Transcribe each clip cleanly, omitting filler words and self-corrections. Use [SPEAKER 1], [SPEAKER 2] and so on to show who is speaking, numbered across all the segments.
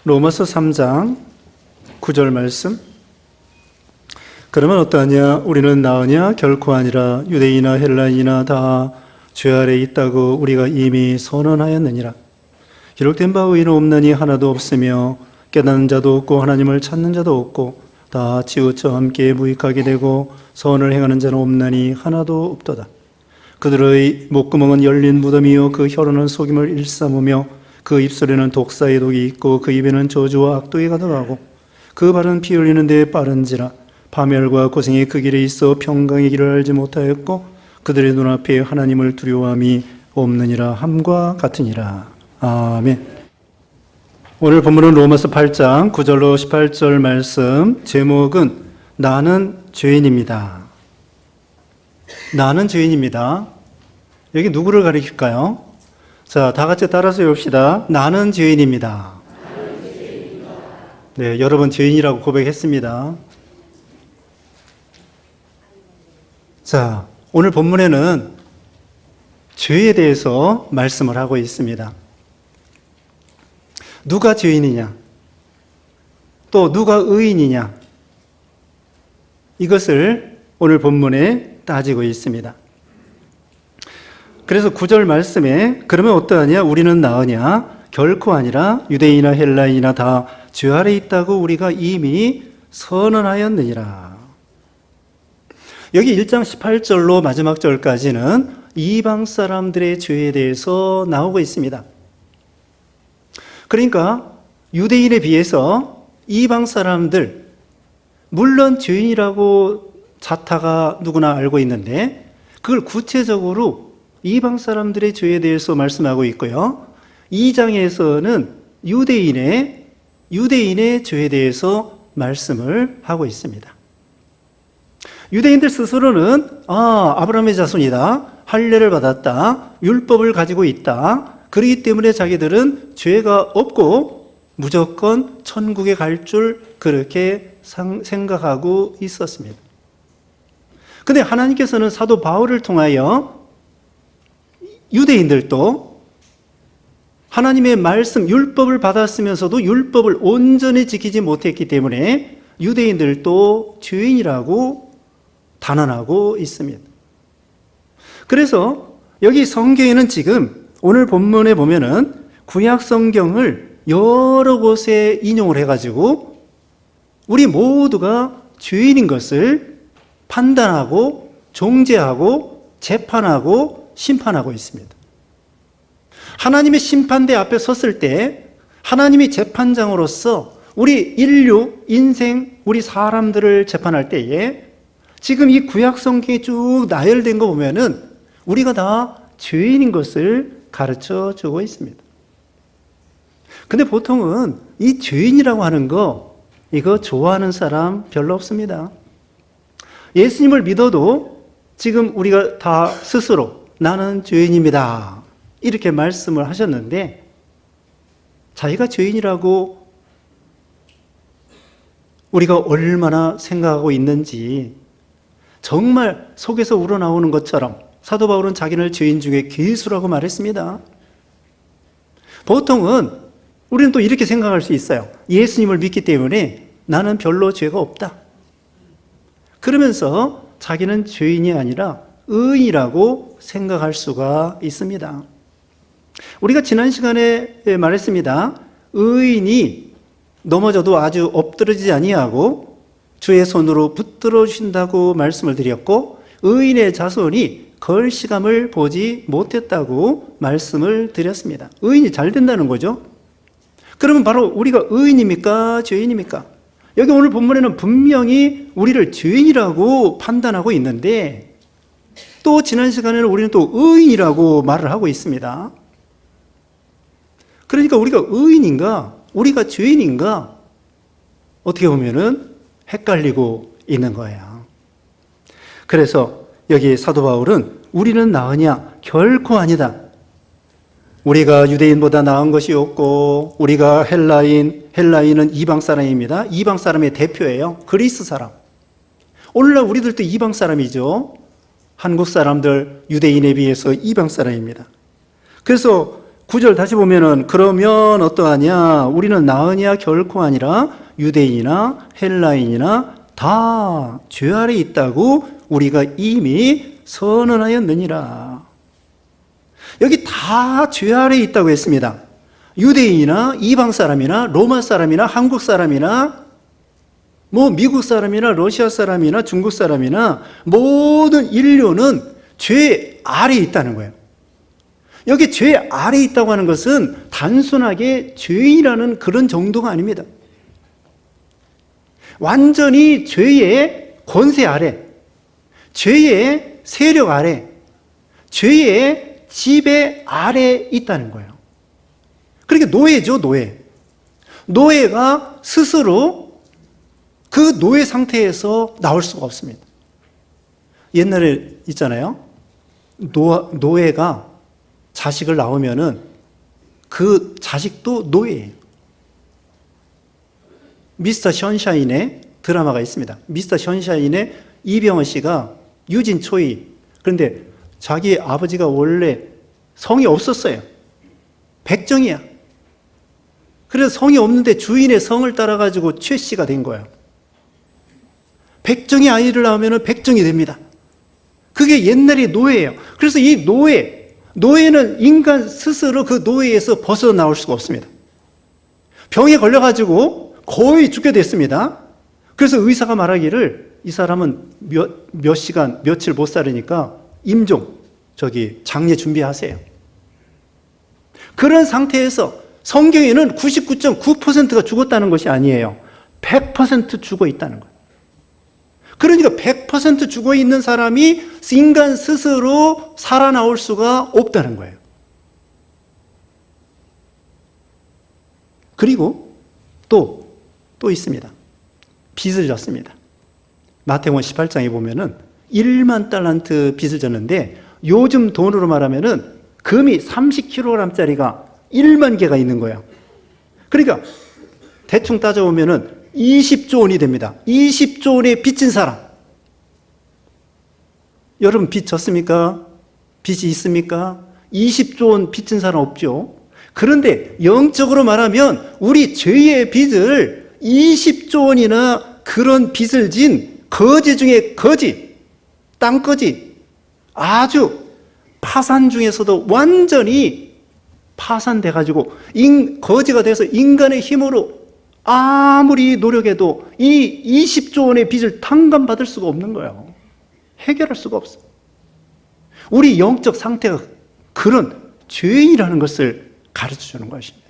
[SPEAKER 1] 로마서 3장 9절 말씀. 그러면 어떠하냐? 우리는 나으냐? 결코 아니라 유대인이나 헬라인이나 다 죄 아래 있다고 우리가 이미 선언하였느니라. 기록된 바 의인은 없나니 하나도 없으며 깨닫는 자도 없고 하나님을 찾는 자도 없고 다 치우쳐 함께 무익하게 되고 선을 행하는 자는 없나니 하나도 없도다. 그들의 목구멍은 열린 무덤이요 그 혀로는 속임을 일삼으며 그 입술에는 독사의 독이 있고 그 입에는 저주와 악독이 가득하고 그 발은 피 흘리는 데에 빠른지라. 파멸과 고생이 그 길에 있어 평강의 길을 알지 못하였고 그들의 눈앞에 하나님을 두려워함이 없느니라 함과 같으니라. 아멘. 오늘 본문은 로마서 8장 9절로 18절 말씀, 제목은 나는 죄인입니다. 나는 죄인입니다. 여기 누구를 가리킬까요? 자, 다 같이 따라서 해봅시다. 나는 죄인입니다. 네, 여러 번 죄인이라고 고백했습니다. 자, 오늘 본문에는 죄에 대해서 말씀을 하고 있습니다. 누가 죄인이냐? 또 누가 의인이냐? 이것을 오늘 본문에 따지고 있습니다. 그래서 9절 말씀에 그러면 어떠하냐? 우리는 나으냐? 결코 아니라 유대인이나 헬라인이나 다 죄 아래 있다고 우리가 이미 선언하였느니라. 여기 1장 18절로 마지막 절까지는 이방 사람들의 죄에 대해서 나오고 있습니다. 그러니까 유대인에 비해서 이방 사람들, 물론 죄인이라고 자타가 누구나 알고 있는데 그걸 구체적으로 이방 사람들의 죄에 대해서 말씀하고 있고요. 2장에서는 유대인의 죄에 대해서 말씀을 하고 있습니다. 유대인들 스스로는 아브라함의 자손이다, 할례를 받았다, 율법을 가지고 있다, 그렇기 때문에 자기들은 죄가 없고 무조건 천국에 갈 줄 그렇게 생각하고 있었습니다. 그런데 하나님께서는 사도 바울을 통하여 유대인들도 하나님의 말씀, 율법을 받았으면서도 율법을 온전히 지키지 못했기 때문에 유대인들도 죄인이라고 단언하고 있습니다. 그래서 여기 성경에는 지금 오늘 본문에 보면은 구약 성경을 여러 곳에 인용을 해가지고 우리 모두가 죄인인 것을 판단하고 종죄하고 재판하고 심판하고 있습니다. 하나님의 심판대 앞에 섰을 때 하나님이 재판장으로서 우리 인류, 인생, 우리 사람들을 재판할 때에 지금 이 구약 성경이 쭉 나열된 거 보면은 우리가 다 죄인인 것을 가르쳐 주고 있습니다. 근데 보통은 이 죄인이라고 하는 거 이거 좋아하는 사람 별로 없습니다. 예수님을 믿어도 지금 우리가 다 스스로 나는 죄인입니다 이렇게 말씀을 하셨는데 자기가 죄인이라고 우리가 얼마나 생각하고 있는지 정말 속에서 우러나오는 것처럼 사도 바울은 자기를 죄인 중에 괴수라고 말했습니다. 보통은 우리는 또 이렇게 생각할 수 있어요. 예수님을 믿기 때문에 나는 별로 죄가 없다. 그러면서 자기는 죄인이 아니라 의인이라고 생각할 수가 있습니다. 우리가 지난 시간에 말했습니다. 의인이 넘어져도 아주 엎드러지지 아니하고 주의 손으로 붙들어 주신다고 말씀을 드렸고 의인의 자손이 걸시감을 보지 못했다고 말씀을 드렸습니다. 의인이 잘 된다는 거죠. 그러면 바로 우리가 의인입니까? 죄인입니까? 여기 오늘 본문에는 분명히 우리를 죄인이라고 판단하고 있는데 또 지난 시간에는 우리는 또 의인이라고 말을 하고 있습니다. 그러니까 우리가 의인인가? 우리가 죄인인가? 어떻게 보면은 헷갈리고 있는 거예요. 그래서 여기 사도 바울은 우리는 나으냐? 결코 아니다. 우리가 유대인보다 나은 것이 없고 우리가 헬라인은 이방 사람입니다. 이방 사람의 대표예요. 그리스 사람. 오늘날 우리들도 이방 사람이죠. 한국 사람들 유대인에 비해서 이방 사람입니다. 그래서 9절 다시 보면은 그러면 어떠하냐? 우리는 나으냐? 결코 아니라 유대인이나 헬라인이나 다 죄 아래 있다고 우리가 이미 선언하였느니라. 여기 다 죄 아래 있다고 했습니다. 유대인이나 이방 사람이나 로마 사람이나 한국 사람이나 뭐 미국 사람이나 러시아 사람이나 중국 사람이나 모든 인류는 죄 아래에 있다는 거예요. 여기 죄 아래에 있다고 하는 것은 단순하게 죄인이라는 그런 정도가 아닙니다. 완전히 죄의 권세 아래, 죄의 세력 아래, 죄의 지배 아래에 있다는 거예요. 그러니까 노예죠, 노예. 노예가 스스로 그 노예 상태에서 나올 수가 없습니다. 옛날에 있잖아요. 노예가 자식을 낳으면은 그 자식도 노예예요. 미스터 션샤인의 드라마가 있습니다. 미스터 션샤인의 이병헌 씨가 유진 초이. 그런데 자기 아버지가 원래 성이 없었어요. 백정이야. 그래서 성이 없는데 주인의 성을 따라가지고 최 씨가 된 거예요. 백정이 아이를 낳으면 백정이 됩니다. 그게 옛날의 노예예요. 그래서 이 노예는 인간 스스로 그 노예에서 벗어나올 수가 없습니다. 병에 걸려가지고 거의 죽게 됐습니다. 그래서 의사가 말하기를 이 사람은 몇 시간, 며칠 못 살으니까 장례 준비하세요. 그런 상태에서 성경에는 99.9%가 죽었다는 것이 아니에요. 100% 죽어 있다는 거예요. 그러니까 100% 죽어 있는 사람이 인간 스스로 살아나올 수가 없다는 거예요. 그리고 또 있습니다. 빚을 졌습니다. 마태복음 18장에 보면은 1만 달란트 빚을 졌는데 요즘 돈으로 말하면은 금이 30kg짜리가 1만 개가 있는 거예요. 그러니까 대충 따져보면은 20조 원이 됩니다. 20조 원에 빚진 사람. 여러분 빚 졌습니까? 빚이 있습니까? 20조 원 빚진 사람 없죠. 그런데 영적으로 말하면 우리 죄의 빚을 20조 원이나 그런 빚을 진 거지 중에 거지, 땅거지, 아주 파산 중에서도 완전히 파산돼가지고 거지가 돼서 인간의 힘으로 아무리 노력해도 이 20조 원의 빚을 탕감받을 수가 없는 거예요. 해결할 수가 없어. 우리 영적 상태가 그런 죄인이라는 것을 가르쳐 주는 것입니다.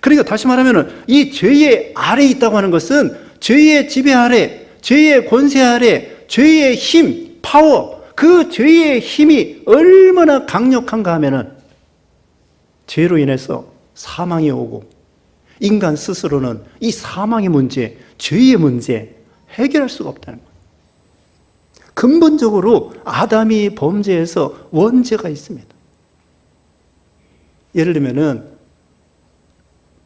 [SPEAKER 1] 그러니까 다시 말하면 이 죄의 아래에 있다고 하는 것은 죄의 지배 아래, 죄의 권세 아래, 죄의 힘, 파워, 그 죄의 힘이 얼마나 강력한가 하면은 죄로 인해서 사망이 오고 인간 스스로는 이 사망의 문제, 죄의 문제 해결할 수가 없다는 거예요. 근본적으로 아담이 범죄해서 원죄가 있습니다. 예를 들면은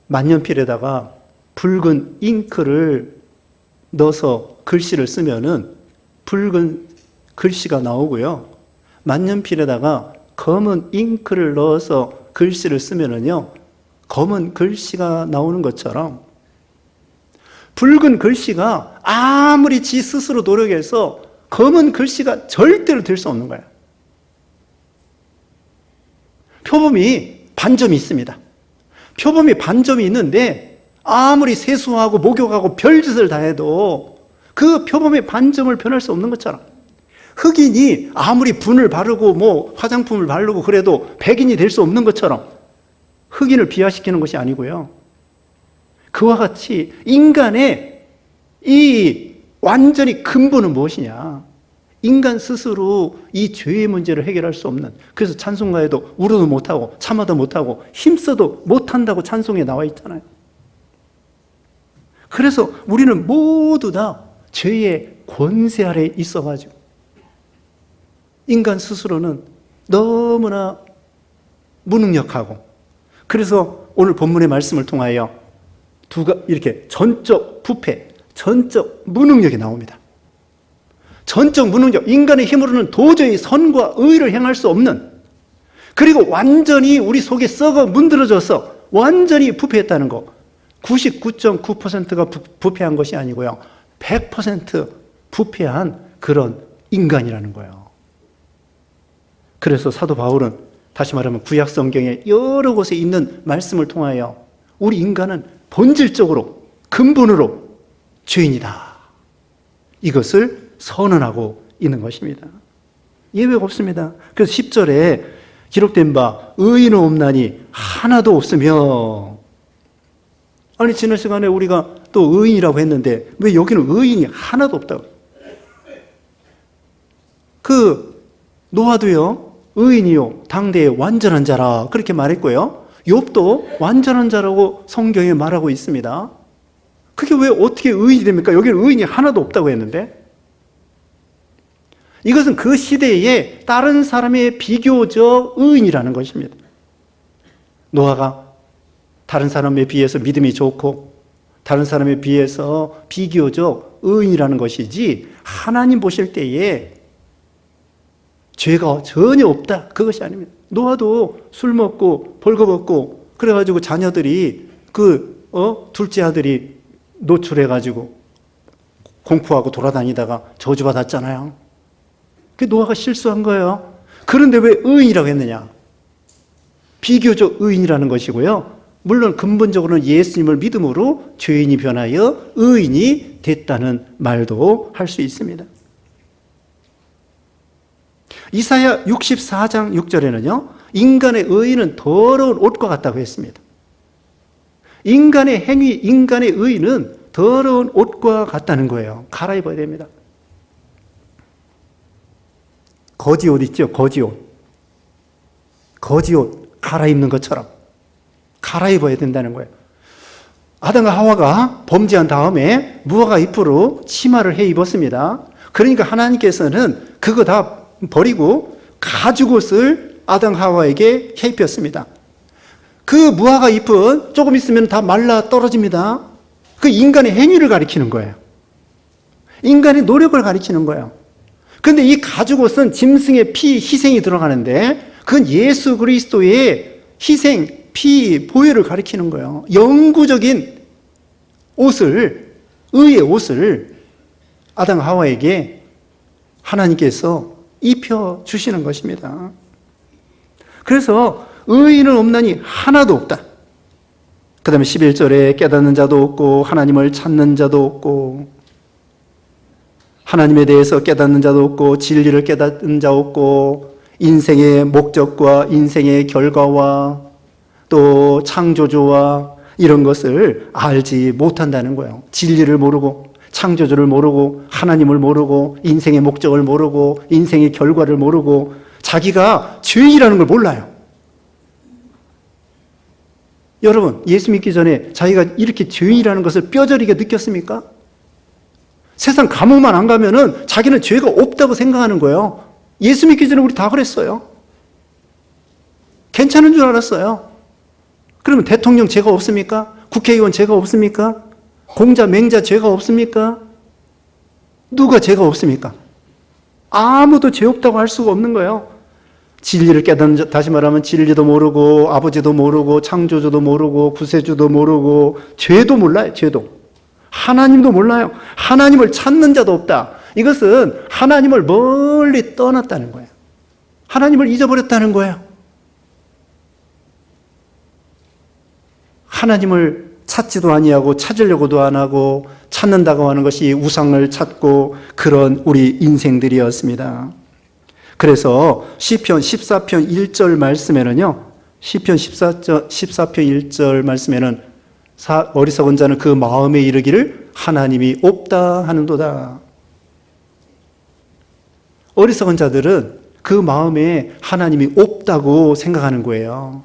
[SPEAKER 1] 만년필에다가 붉은 잉크를 넣어서 글씨를 쓰면은 붉은 글씨가 나오고요. 만년필에다가 검은 잉크를 넣어서 글씨를 쓰면은요, 검은 글씨가 나오는 것처럼 붉은 글씨가 아무리 지 스스로 노력해서 검은 글씨가 절대로 될 수 없는 거예요. 표범이 반점이 있습니다. 표범이 반점이 있는데 아무리 세수하고 목욕하고 별짓을 다 해도 그 표범의 반점을 변할 수 없는 것처럼 흑인이 아무리 분을 바르고 뭐 화장품을 바르고 그래도 백인이 될 수 없는 것처럼 흑인을 비하시키는 것이 아니고요. 그와 같이 인간의 이 완전히 근본은 무엇이냐? 인간 스스로 이 죄의 문제를 해결할 수 없는, 그래서 찬송가에도 울어도 못하고 참아도 못하고 힘써도 못한다고 찬송에 나와 있잖아요. 그래서 우리는 모두 다 죄의 권세 아래에 있어가지고 인간 스스로는 너무나 무능력하고, 그래서 오늘 본문의 말씀을 통하여 이렇게 전적 부패, 전적 무능력이 나옵니다. 전적 무능력, 인간의 힘으로는 도저히 선과 의를 행할 수 없는, 그리고 완전히 우리 속에 썩어 문드러져서 완전히 부패했다는 거. 99.9%가 부패한 것이 아니고요. 100% 부패한 그런 인간이라는 거예요. 그래서 사도 바울은 다시 말하면 구약 성경의 여러 곳에 있는 말씀을 통하여 우리 인간은 본질적으로 근본으로 죄인이다. 이것을 선언하고 있는 것입니다. 예외가 없습니다. 그래서 10절에 기록된 바 의인은 없나니 하나도 없으며, 아니 지난 시간에 우리가 또 의인이라고 했는데 왜 여기는 의인이 하나도 없다고? 그 노아도요 의인이요 당대의 완전한 자라 그렇게 말했고요, 욥도 완전한 자라고 성경에 말하고 있습니다. 그게 왜 어떻게 의인이 됩니까? 여기는 의인이 하나도 없다고 했는데, 이것은 그 시대에 다른 사람의 비교적 의인이라는 것입니다. 노아가 다른 사람에 비해서 믿음이 좋고 다른 사람에 비해서 비교적 의인이라는 것이지, 하나님 보실 때에 죄가 전혀 없다 그것이 아닙니다. 노아도 술 먹고 벌거벗고 그래가지고 자녀들이 둘째 아들이 노출해가지고 공포하고 돌아다니다가 저주받았잖아요. 그 노아가 실수한 거예요. 그런데 왜 의인이라고 했느냐? 비교적 의인이라는 것이고요, 물론 근본적으로는 예수님을 믿음으로 죄인이 변하여 의인이 됐다는 말도 할 수 있습니다. 이사야 64장 6절에는요 인간의 의인은 더러운 옷과 같다고 했습니다. 인간의 행위, 인간의 의인은 더러운 옷과 같다는 거예요. 갈아입어야 됩니다. 거지 옷 있죠? 거지 옷. 거지 옷 갈아입는 것처럼 갈아입어야 된다는 거예요. 아담과 하와가 범죄한 다음에 무화과 잎으로 치마를 해 입었습니다. 그러니까 하나님께서는 그거 다 버리고 가죽옷을 아담 하와에게 해 입혔습니다. 그 무화과 잎은 조금 있으면 다 말라 떨어집니다. 그 인간의 행위를 가리키는 거예요. 인간의 노력을 가리키는 거예요. 그런데 이 가죽옷은 짐승의 피, 희생이 들어가는데 그건 예수 그리스도의 희생, 피, 보혈을 가리키는 거예요. 영구적인 옷을, 의의 옷을 아담 하와에게 하나님께서 입혀주시는 것입니다. 그래서 의인은 없나니 하나도 없다. 그 다음에 11절에 깨닫는 자도 없고 하나님을 찾는 자도 없고, 하나님에 대해서 깨닫는 자도 없고 진리를 깨닫는 자 없고 인생의 목적과 인생의 결과와 또 창조주와 이런 것을 알지 못한다는 거예요. 진리를 모르고 창조주를 모르고 하나님을 모르고 인생의 목적을 모르고 인생의 결과를 모르고 자기가 죄인이라는 걸 몰라요. 여러분, 예수 믿기 전에 자기가 이렇게 죄인이라는 것을 뼈저리게 느꼈습니까? 세상 감옥만 안 가면은 자기는 죄가 없다고 생각하는 거예요. 예수 믿기 전에 우리 다 그랬어요. 괜찮은 줄 알았어요. 그러면 대통령 죄가 없습니까? 국회의원 죄가 없습니까? 공자, 맹자 죄가 없습니까? 누가 죄가 없습니까? 아무도 죄 없다고 할 수가 없는 거예요. 진리를 깨닫는 자, 다시 말하면 진리도 모르고 아버지도 모르고 창조주도 모르고 구세주도 모르고 죄도 몰라요. 죄도. 하나님도 몰라요. 하나님을 찾는 자도 없다. 이것은 하나님을 멀리 떠났다는 거예요. 하나님을 잊어버렸다는 거예요. 하나님을 찾지도 아니하고 찾으려고도 안 하고 찾는다고 하는 것이 우상을 찾고 그런 우리 인생들이었습니다. 그래서 시편 14편 1절 말씀에는요, 시편 14편 1절 말씀에는 어리석은 자는 그 마음에 이르기를 하나님이 없다 하는도다. 어리석은 자들은 그 마음에 하나님이 없다고 생각하는 거예요.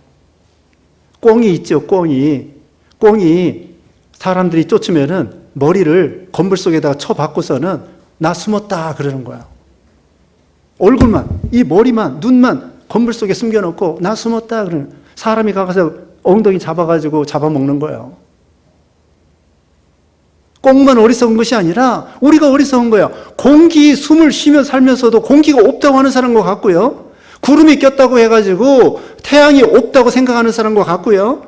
[SPEAKER 1] 꿩이 있죠, 꿩이. 꿩이 사람들이 쫓으면은 머리를 건물 속에다가 쳐박고서는 나 숨었다 그러는 거야. 얼굴만, 이 머리만, 눈만 건물 속에 숨겨놓고 나 숨었다 그러는, 사람이 가서 엉덩이 잡아가지고 잡아먹는 거예요. 꿩만 어리석은 것이 아니라 우리가 어리석은 거예요. 공기 숨을 쉬며 살면서도 공기가 없다고 하는 사람과 같고요, 구름이 꼈다고 해가지고 태양이 없다고 생각하는 사람과 같고요.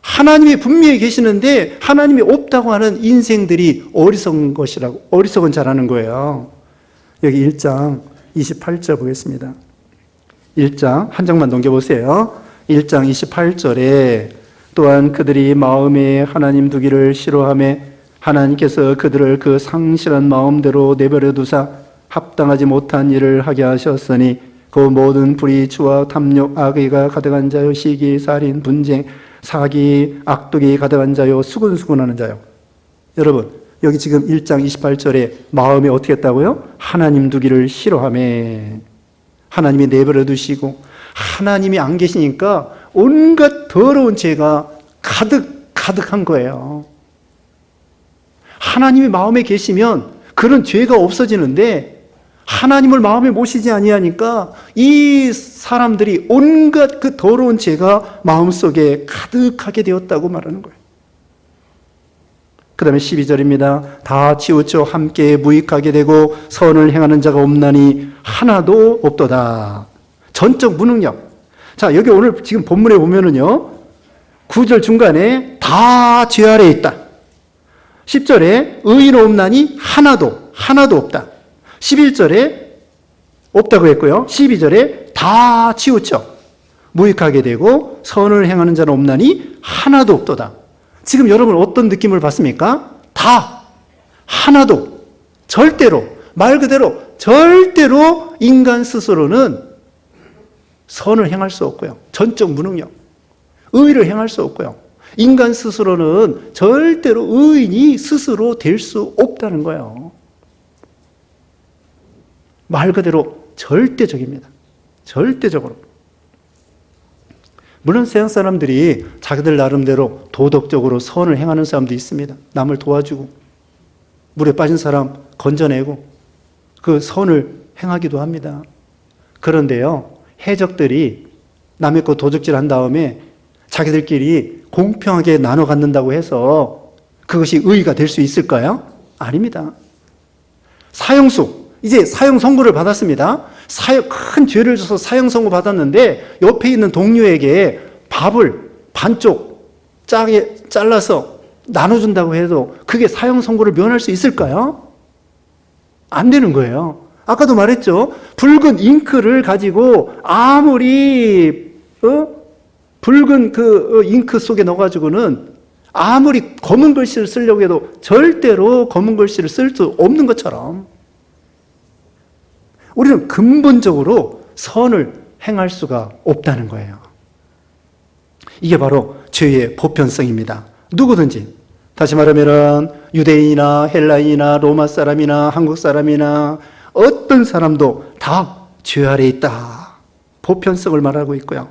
[SPEAKER 1] 하나님이 분명히 계시는데 하나님이 없다고 하는 인생들이 어리석은 자라는 거예요. 여기 1장 28절 보겠습니다. 1장 한 장만 넘겨보세요. 1장 28절에 또한 그들이 마음에 하나님 두기를 싫어하며 하나님께서 그들을 그 상실한 마음대로 내버려 두사 합당하지 못한 일을 하게 하셨으니 그 모든 불의추와 탐욕 악의가 가득한 자요 시기 살인 분쟁 사기 악독이 가득한 자요 수근수근하는 자요. 여러분 여기 지금 1장 28절에 마음이 어떻게 했다고요? 하나님 두기를 싫어하며 하나님이 내버려 두시고 하나님이 안 계시니까 온갖 더러운 죄가 가득한 거예요. 하나님이 마음에 계시면 그런 죄가 없어지는데 하나님을 마음에 모시지 아니하니까 이 사람들이 온갖 그 더러운 죄가 마음속에 가득하게 되었다고 말하는 거예요. 그 다음에 12절입니다. 다 치우쳐 함께 무익하게 되고 선을 행하는 자가 없나니 하나도 없도다. 전적 무능력. 자, 여기 오늘 지금 본문에 보면은요, 9절 중간에 다 죄 아래에 있다. 10절에 의인 없나니 하나도 없다. 11절에 없다고 했고요. 12절에 다 치우쳐 무익하게 되고 선을 행하는 자는 없나니 하나도 없도다. 지금 여러분 어떤 느낌을 받습니까? 다, 하나도, 절대로, 말 그대로 절대로 인간 스스로는 선을 행할 수 없고요. 전적 무능력, 의를 행할 수 없고요. 인간 스스로는 절대로 의인이 스스로 될 수 없다는 거예요. 말 그대로 절대적입니다. 절대적으로. 물론 세상 사람들이 자기들 나름대로 도덕적으로 선을 행하는 사람도 있습니다. 남을 도와주고 물에 빠진 사람 건져내고 그 선을 행하기도 합니다. 그런데요, 해적들이 남의 거 도적질한 다음에 자기들끼리 공평하게 나눠 갖는다고 해서 그것이 의의가 될 수 있을까요? 아닙니다. 사형수, 이제 사형 선고를 받았습니다. 큰 죄를 져서 사형 선고 받았는데 옆에 있는 동료에게 밥을 반쪽 짜게 잘라서 나눠준다고 해도 그게 사형 선고를 면할 수 있을까요? 안 되는 거예요. 아까도 말했죠. 붉은 잉크를 가지고 아무리 붉은 그 잉크 속에 넣어가지고는 아무리 검은 글씨를 쓰려고 해도 절대로 검은 글씨를 쓸 수 없는 것처럼 우리는 근본적으로 선을 행할 수가 없다는 거예요. 이게 바로 죄의 보편성입니다. 누구든지, 다시 말하면 유대인이나 헬라인이나 로마 사람이나 한국 사람이나 어떤 사람도 다 죄 아래에 있다. 보편성을 말하고 있고요.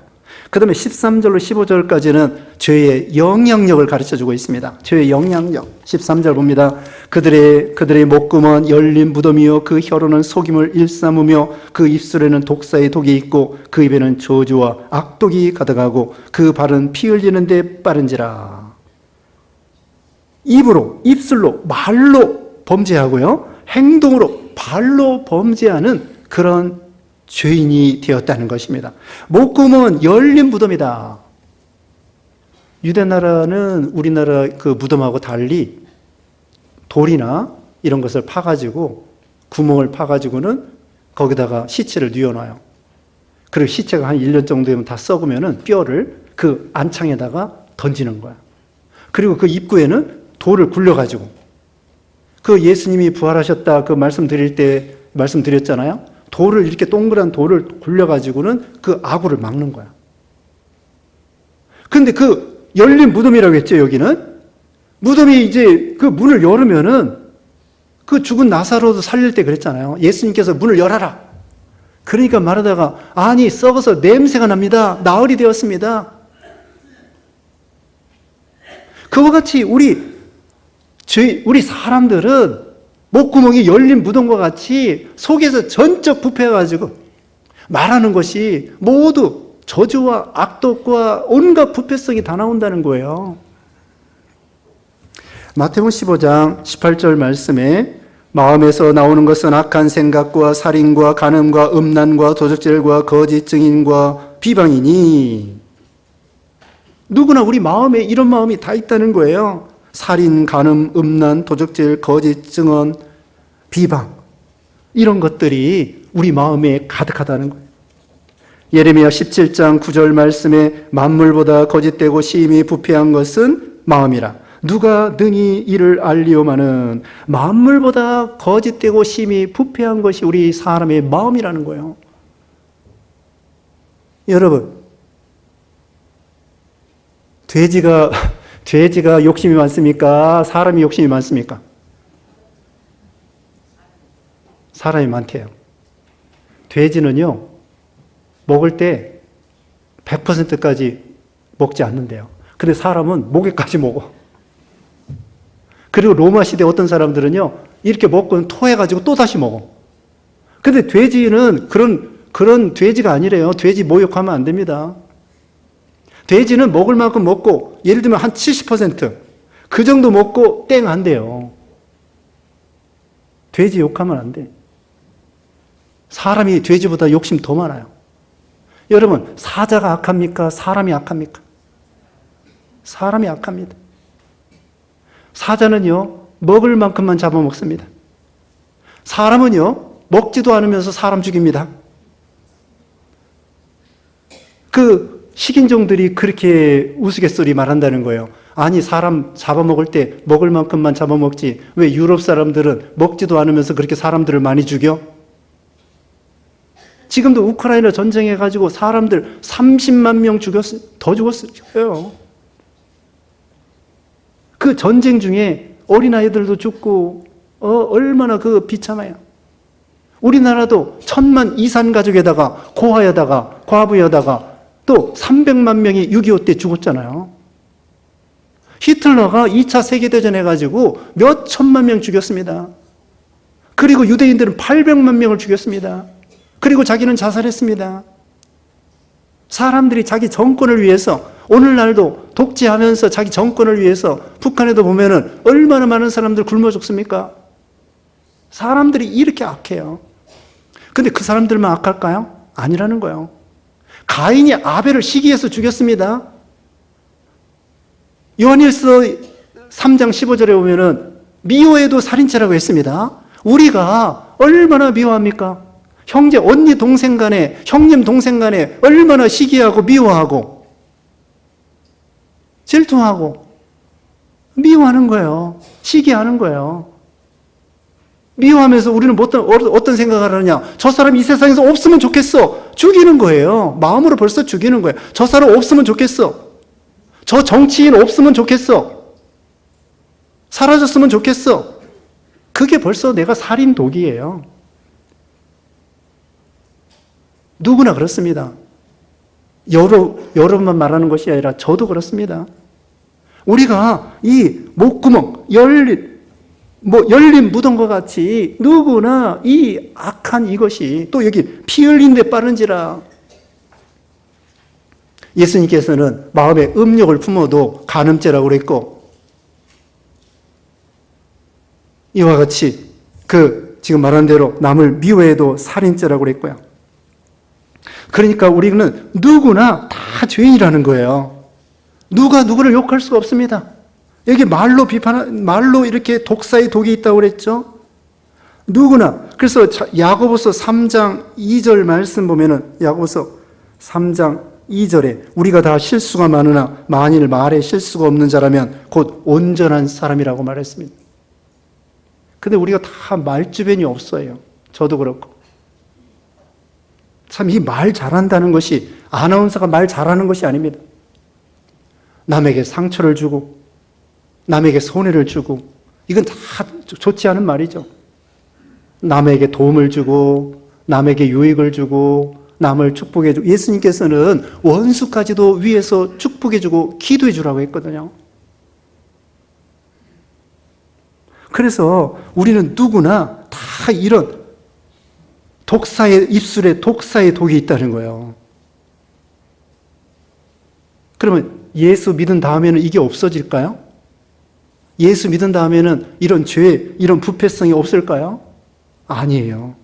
[SPEAKER 1] 그 다음에 13절로 15절까지는 죄의 영향력을 가르쳐주고 있습니다. 죄의 영향력. 13절 봅니다. 그들의 목구멍은 열린 무덤이요 그 혀로는 속임을 일삼으며 그 입술에는 독사의 독이 있고 그 입에는 저주와 악독이 가득하고 그 발은 피 흘리는데 빠른지라. 입술로 말로 범죄하고요, 행동으로 발로 범죄하는 그런 죄인이 되었다는 것입니다. 목구멍은 열린 무덤이다. 유대 나라는 우리나라 그 무덤하고 달리 돌이나 이런 것을 파가지고 구멍을 파가지고는 거기다가 시체를 뉘어놔요. 그리고 시체가 한 1년 정도 되면 다 썩으면은 뼈를 그 안창에다가 던지는 거야. 그리고 그 입구에는 돌을 굴려가지고 그 예수님이 부활하셨다 그 말씀드렸잖아요. 돌을 이렇게 동그란 돌을 굴려가지고는 그 아구를 막는 거야. 근데 그 열린 무덤이라고 했죠, 여기는. 무덤이 이제 그 문을 열으면은 그 죽은 나사로도 살릴 때 그랬잖아요. 예수님께서 문을 열어라. 그러니까 말하다가 아니 썩어서 냄새가 납니다. 나흘이 되었습니다. 그와 같이 우리 사람들은 목구멍이 열린 무덤과 같이 속에서 전적 부패해가지고 말하는 것이 모두 저주와 악독과 온갖 부패성이 다 나온다는 거예요. 마태복음 15장 18절 말씀에 마음에서 나오는 것은 악한 생각과 살인과 간음과 음란과 도적질과 거짓 증인과 비방이니. 누구나 우리 마음에 이런 마음이 다 있다는 거예요. 살인, 간음, 음란, 도적질, 거짓 증언, 비방, 이런 것들이 우리 마음에 가득하다는 거예요. 예레미야 17장 9절 말씀에 만물보다 거짓되고 심히 부패한 것은 마음이라. 누가 능히 이를 알리오마는. 만물보다 거짓되고 심히 부패한 것이 우리 사람의 마음이라는 거예요. 여러분, 돼지가 욕심이 많습니까? 사람이 욕심이 많습니까? 사람이 많대요. 돼지는요, 먹을 때 100%까지 먹지 않는데요. 근데 사람은 목에까지 먹어. 그리고 로마 시대 어떤 사람들은요, 이렇게 먹고는 토해가지고 또 다시 먹어. 근데 돼지는 그런 돼지가 아니래요. 돼지 모욕하면 안 됩니다. 돼지는 먹을 만큼 먹고, 예를 들면 한 70%, 그 정도 먹고 땡 안 돼요. 돼지 욕하면 안 돼. 사람이 돼지보다 욕심 더 많아요. 여러분, 사자가 악합니까? 사람이 악합니까? 사람이 악합니다. 사자는요, 먹을 만큼만 잡아먹습니다. 사람은요, 먹지도 않으면서 사람 죽입니다. 그 식인종들이 그렇게 우스갯소리 말한다는 거예요. 아니, 사람 잡아먹을 때 먹을 만큼만 잡아먹지 왜 유럽 사람들은 먹지도 않으면서 그렇게 사람들을 많이 죽여? 지금도 우크라이나 전쟁해가지고 사람들 30만 명 더 죽었어요. 그 전쟁 중에 어린아이들도 죽고, 얼마나 그 비참해요. 우리나라도 1000만 이산 가족에다가 고아에다가 과부에다가 또 300만 명이 6.25 때 죽었잖아요. 히틀러가 2차 세계대전 해가지고 몇 천만 명 죽였습니다. 그리고 유대인들은 800만 명을 죽였습니다. 그리고 자기는 자살했습니다. 사람들이 자기 정권을 위해서, 오늘날도 독재하면서 자기 정권을 위해서 북한에도 보면은 얼마나 많은 사람들 굶어 죽습니까? 사람들이 이렇게 악해요. 근데 그 사람들만 악할까요? 아니라는 거예요. 가인이 아벨을 시기해서 죽였습니다. 요한일서 3장 15절에 보면은 미워해도 살인죄라고 했습니다. 우리가 얼마나 미워합니까? 형제, 언니, 동생 간에, 형님, 동생 간에 얼마나 시기하고 미워하고 질투하고 미워하는 거예요. 시기하는 거예요. 미워하면서 우리는 어떤 생각을 하느냐? 저 사람 이 세상에서 없으면 좋겠어. 죽이는 거예요. 마음으로 벌써 죽이는 거예요. 저 사람 없으면 좋겠어. 저 정치인 없으면 좋겠어. 사라졌으면 좋겠어. 그게 벌써 내가 살인 독이에요. 누구나 그렇습니다. 여러분만 말하는 것이 아니라 저도 그렇습니다. 우리가 이 목구멍, 열린 무덤과 같이 누구나 이 악한 이것이, 또 여기 피 흘린 데 빠른지라. 예수님께서는 마음에 음욕을 품어도 간음죄라고 그랬고, 이와 같이 지금 말한 대로 남을 미워해도 살인죄라고 그랬고요. 그러니까 우리는 누구나 다 죄인이라는 거예요. 누가 누구를 욕할 수가 없습니다. 여기 말로 이렇게 독사의 독이 있다고 그랬죠? 누구나. 그래서 야고보서 3장 2절 말씀 보면은, 야고보서 3장 2절에 우리가 다 실수가 많으나 만일 말에 실수가 없는 자라면 곧 온전한 사람이라고 말했습니다. 근데 우리가 다 말주변이 없어요. 저도 그렇고. 참, 이 말 잘한다는 것이 아나운서가 말 잘하는 것이 아닙니다. 남에게 상처를 주고 남에게 손해를 주고, 이건 다 좋지 않은 말이죠. 남에게 도움을 주고 남에게 유익을 주고 남을 축복해 주고, 예수님께서는 원수까지도 위에서 축복해 주고 기도해 주라고 했거든요. 그래서 우리는 누구나 다 이런 입술에 독사의 독이 있다는 거예요. 그러면 예수 믿은 다음에는 이게 없어질까요? 예수 믿은 다음에는 이런 죄, 이런 부패성이 없을까요? 아니에요.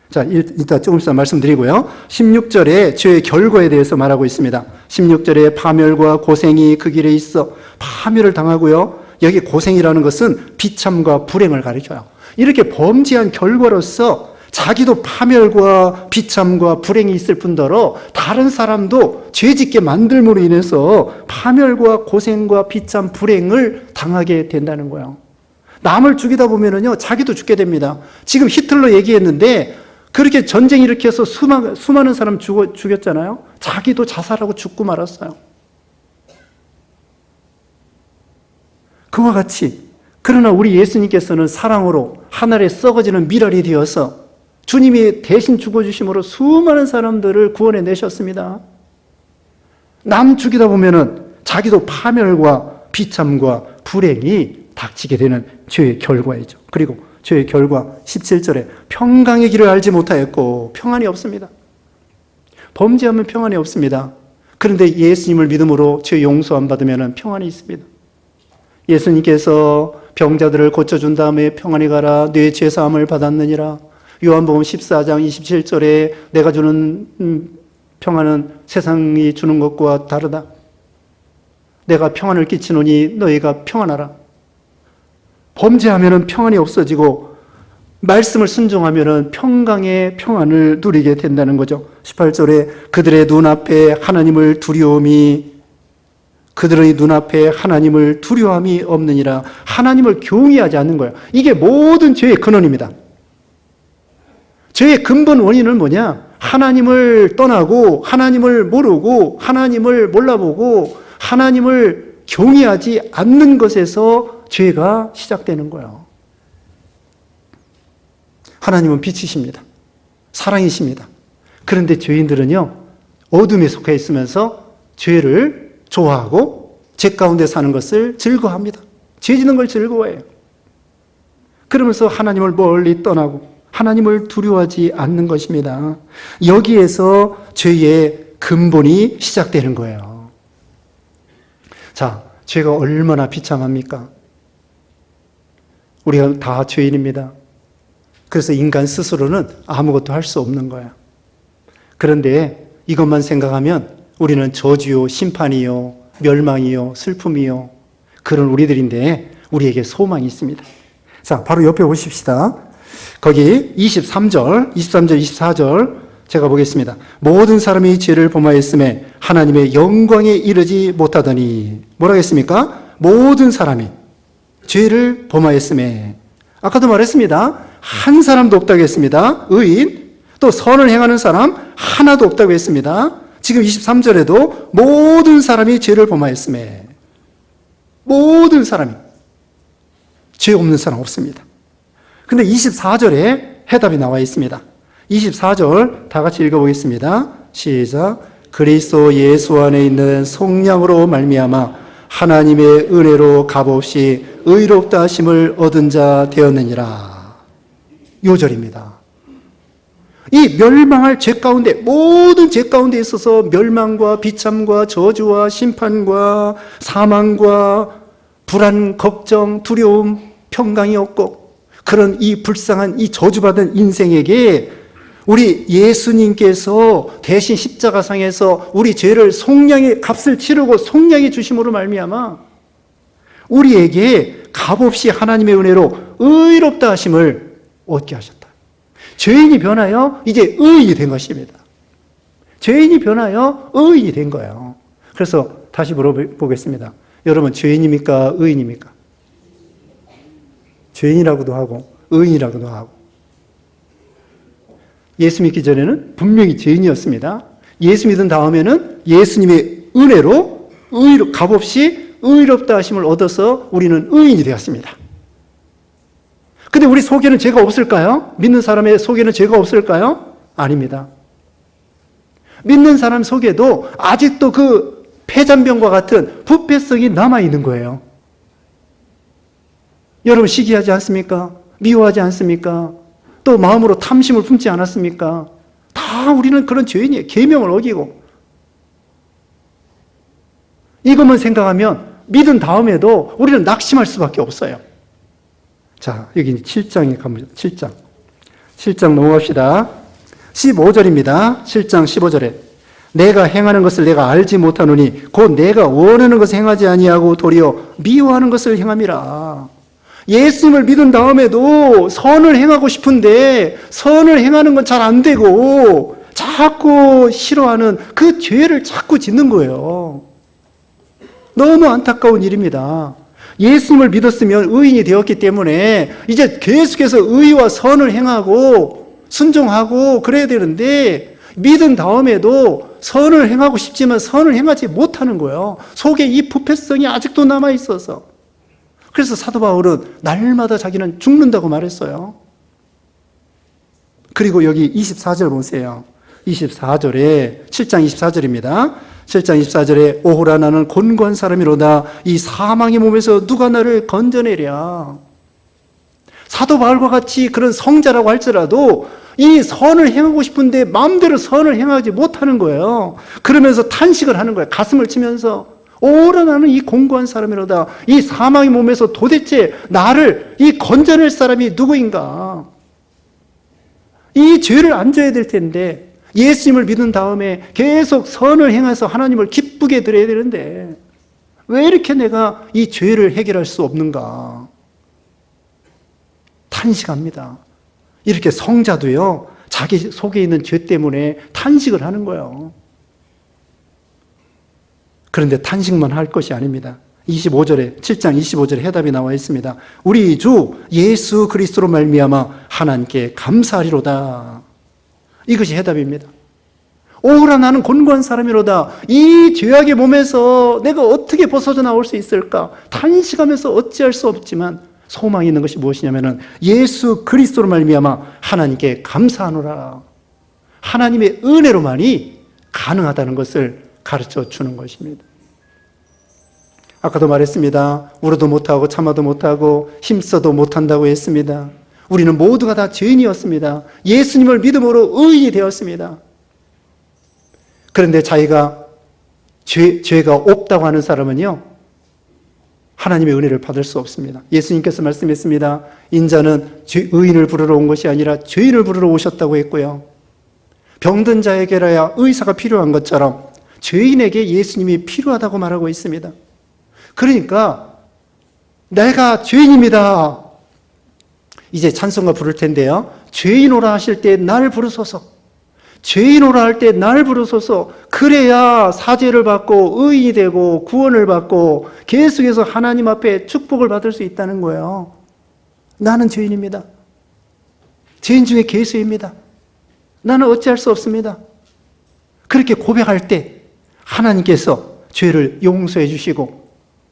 [SPEAKER 1] 자, 이따 조금 있어 말씀드리고요. 16절에 죄의 결과에 대해서 말하고 있습니다. 16절에 파멸과 고생이 그 길에 있어. 파멸을 당하고요. 여기 고생이라는 것은 비참과 불행을 가리켜요. 이렇게 범죄한 결과로서 자기도 파멸과 비참과 불행이 있을 뿐더러 다른 사람도 죄짓게 만들므로 인해서 파멸과 고생과 비참, 불행을 당하게 된다는 거예요. 남을 죽이다 보면은요, 자기도 죽게 됩니다. 지금 히틀러 얘기했는데 그렇게 전쟁 일으켜서 수많은 사람 죽였잖아요. 자기도 자살하고 죽고 말았어요. 그와 같이 그러나 우리 예수님께서는 사랑으로 하늘에 썩어지는 미랄이 되어서 주님이 대신 죽어주심으로 수많은 사람들을 구원해 내셨습니다. 남 죽이다 보면은 자기도 파멸과 비참과 불행이 닥치게 되는 죄의 결과이죠. 그리고 죄의 결과 17절에 평강의 길을 알지 못하였고 평안이 없습니다. 범죄하면 평안이 없습니다. 그런데 예수님을 믿음으로 죄 용서안 받으면 평안이 있습니다. 예수님께서 병자들을 고쳐준 다음에 평안히 가라 네 죄 사함을 받았느니라. 요한복음 14장 27절에 내가 주는 평안은 세상이 주는 것과 다르다. 내가 평안을 끼치노니 너희가 평안하라. 범죄하면 평안이 없어지고 말씀을 순종하면 평강의 평안을 누리게 된다는 거죠. 18절에 그들의 눈앞에 하나님을 두려움이 없느니라. 하나님을 경외하지 않는 거예요. 이게 모든 죄의 근원입니다. 죄의 근본 원인은 뭐냐? 하나님을 떠나고 하나님을 모르고 하나님을 몰라보고 하나님을 경외하지 않는 것에서 죄가 시작되는 거예요. 하나님은 빛이십니다. 사랑이십니다. 그런데 죄인들은요, 어둠에 속해 있으면서 죄를 좋아하고 죄 가운데 사는 것을 즐거워합니다. 죄 짓는 걸 즐거워해요. 그러면서 하나님을 멀리 떠나고 하나님을 두려워하지 않는 것입니다. 여기에서 죄의 근본이 시작되는 거예요. 자, 죄가 얼마나 비참합니까? 우리가 다 죄인입니다. 그래서 인간 스스로는 아무것도 할 수 없는 거야. 그런데 이것만 생각하면 우리는 저주요, 심판이요, 멸망이요, 슬픔이요, 그런 우리들인데 우리에게 소망이 있습니다. 자, 바로 옆에 보십시다. 거기 23절, 24절 제가 보겠습니다. 모든 사람이 죄를 범하였음에 하나님의 영광에 이르지 못하더니 뭐라고 했습니까? 모든 사람이 죄를 범하였음에 아까도 말했습니다. 한 사람도 없다고 했습니다. 의인, 또 선을 행하는 사람 하나도 없다고 했습니다. 지금 23절에도 모든 사람이 죄를 범하였음에 모든 사람이 죄 없는 사람 없습니다. 근데 24절에 해답이 나와 있습니다. 24절 다 같이 읽어보겠습니다. 시작. 그리스도 예수 안에 있는 속량으로 말미암아 하나님의 은혜로 값없이 의롭다 하심을 얻은 자 되었느니라. 요 절입니다. 이 멸망할 죄 가운데, 모든 죄 가운데 있어서 멸망과 비참과 저주와 심판과 사망과 불안, 걱정, 두려움, 평강이 없고 그런 이 불쌍한 이 저주받은 인생에게 우리 예수님께서 대신 십자가상에서 우리 죄를 속량의 값을 치르고 속량해 주심으로 말미암아 우리에게 값없이 하나님의 은혜로 의롭다 하심을 얻게 하셨다. 죄인이 변하여 이제 의인이 된 것입니다. 죄인이 변하여 의인이 된 거예요. 그래서 다시 물어보겠습니다. 여러분, 죄인입니까? 의인입니까? 죄인이라고도 하고 의인이라고도 하고. 예수 믿기 전에는 분명히 죄인이었습니다. 예수 믿은 다음에는 예수님의 은혜로 값없이 의롭다 하심을 얻어서 우리는 의인이 되었습니다. 근데 우리 속에는 죄가 없을까요? 믿는 사람의 속에는 죄가 없을까요? 아닙니다. 믿는 사람 속에도 아직도 그 폐잔병과 같은 부패성이 남아있는 거예요. 여러분 시기하지 않습니까? 미워하지 않습니까? 또 마음으로 탐심을 품지 않았습니까? 다 우리는 그런 죄인이에요. 계명을 어기고. 이것만 생각하면 믿은 다음에도 우리는 낙심할 수밖에 없어요. 자, 여기 7장에 가보죠. 7장 넘어갑시다. 15절입니다. 7장 15절에 내가 행하는 것을 내가 알지 못하노니 곧 내가 원하는 것을 행하지 아니하고 도리어 미워하는 것을 행함이라. 예수님을 믿은 다음에도 선을 행하고 싶은데 선을 행하는 건 잘 안 되고 자꾸 싫어하는 그 죄를 자꾸 짓는 거예요. 너무 안타까운 일입니다. 예수님을 믿었으면 의인이 되었기 때문에 이제 계속해서 의와 선을 행하고 순종하고 그래야 되는데 믿은 다음에도 선을 행하고 싶지만 선을 행하지 못하는 거예요. 속에 이 부패성이 아직도 남아있어서. 그래서 사도 바울은 날마다 자기는 죽는다고 말했어요. 그리고 여기 24절 보세요. 24절에 7장 24절입니다. 7장 24절에 오호라 나는 곤고한 사람이로다. 이 사망의 몸에서 누가 나를 건져내랴. 사도 바울과 같이 그런 성자라고 할지라도 이 선을 행하고 싶은데 마음대로 선을 행하지 못하는 거예요. 그러면서 탄식을 하는 거예요. 가슴을 치면서 오호라 나는 이 곤고한 사람이로다. 이 사망의 몸에서 도대체 나를 이 건져낼 사람이 누구인가. 이 죄를 안 져야 될 텐데 예수님을 믿은 다음에 계속 선을 행해서 하나님을 기쁘게 드려야 되는데 왜 이렇게 내가 이 죄를 해결할 수 없는가? 탄식합니다. 이렇게 성자도요, 자기 속에 있는 죄 때문에 탄식을 하는 거예요. 그런데 탄식만 할 것이 아닙니다. 25절에 7장 25절에 해답이 나와 있습니다. 우리 주 예수 그리스도로 말미암아 하나님께 감사하리로다. 이것이 해답입니다. 오호라 나는 곤고한 사람이로다. 이 죄악의 몸에서 내가 어떻게 벗어져 나올 수 있을까? 탄식하면서 어찌할 수 없지만 소망이 있는 것이 무엇이냐면은 예수 그리스도로 말미암아 하나님께 감사하노라. 하나님의 은혜로만이 가능하다는 것을 가르쳐 주는 것입니다. 아까도 말했습니다. 울어도 못하고 참아도 못하고 힘써도 못한다고 했습니다. 우리는 모두가 다 죄인이었습니다. 예수님을 믿음으로 의인이 되었습니다. 그런데 자기가 죄가 없다고 하는 사람은요, 하나님의 은혜를 받을 수 없습니다. 예수님께서 말씀했습니다. 인자는 의인을 부르러 온 것이 아니라 죄인을 부르러 오셨다고 했고요. 병든 자에게라야 의사가 필요한 것처럼 죄인에게 예수님이 필요하다고 말하고 있습니다. 그러니까 내가 죄인입니다. 이제 찬송가 부를 텐데요. 죄인오라 하실 때 날 부르소서. 죄인오라 할 때 날 부르소서. 그래야 사죄를 받고 의인이 되고 구원을 받고 계속해서 하나님 앞에 축복을 받을 수 있다는 거예요. 나는 죄인입니다. 죄인 중에 괴수입니다. 나는 어찌할 수 없습니다. 그렇게 고백할 때 하나님께서 죄를 용서해 주시고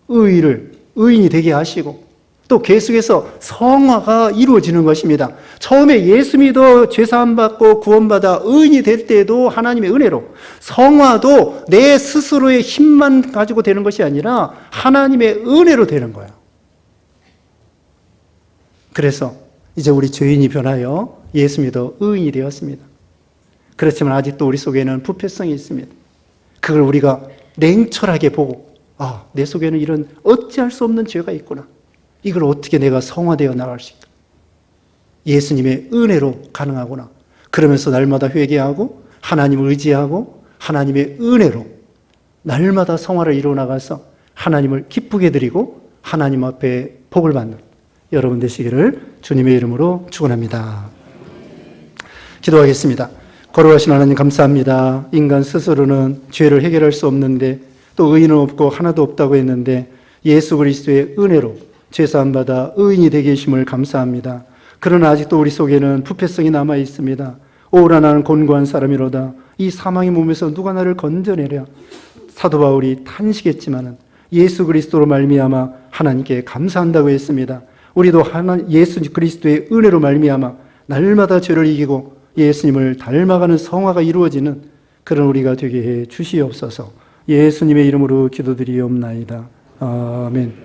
[SPEAKER 1] 의인이 되게 하시고 또 계속해서 성화가 이루어지는 것입니다. 처음에 예수 믿어 죄사함 받고 구원받아 의인이 될 때에도 하나님의 은혜로, 성화도 내 스스로의 힘만 가지고 되는 것이 아니라 하나님의 은혜로 되는 거예요. 그래서 이제 우리 죄인이 변하여 예수 믿어 의인이 되었습니다. 그렇지만 아직도 우리 속에는 부패성이 있습니다. 그걸 우리가 냉철하게 보고, 내 속에는 이런 어찌할 수 없는 죄가 있구나. 이걸 어떻게 내가 성화되어 나갈 수 있을까? 예수님의 은혜로 가능하구나. 그러면서 날마다 회개하고 하나님을 의지하고 하나님의 은혜로 날마다 성화를 이루어 나가서 하나님을 기쁘게 드리고 하나님 앞에 복을 받는 여러분 되시기를 주님의 이름으로 축원합니다. 기도하겠습니다. 거룩하신 하나님 감사합니다. 인간 스스로는 죄를 해결할 수 없는데 또 의인은 없고 하나도 없다고 했는데 예수 그리스도의 은혜로 죄사함 받아 의인이 되게 하심을 감사합니다. 그러나 아직도 우리 속에는 부패성이 남아 있습니다. 오라 나는 곤고한 사람이로다. 이 사망의 몸에서 누가 나를 건져내랴. 사도 바울이 탄식했지만은 예수 그리스도로 말미암아 하나님께 감사한다고 했습니다. 우리도 예수 그리스도의 은혜로 말미암아 날마다 죄를 이기고 예수님을 닮아가는 성화가 이루어지는 그런 우리가 되게 해 주시옵소서. 예수님의 이름으로 기도드리옵나이다. 아멘.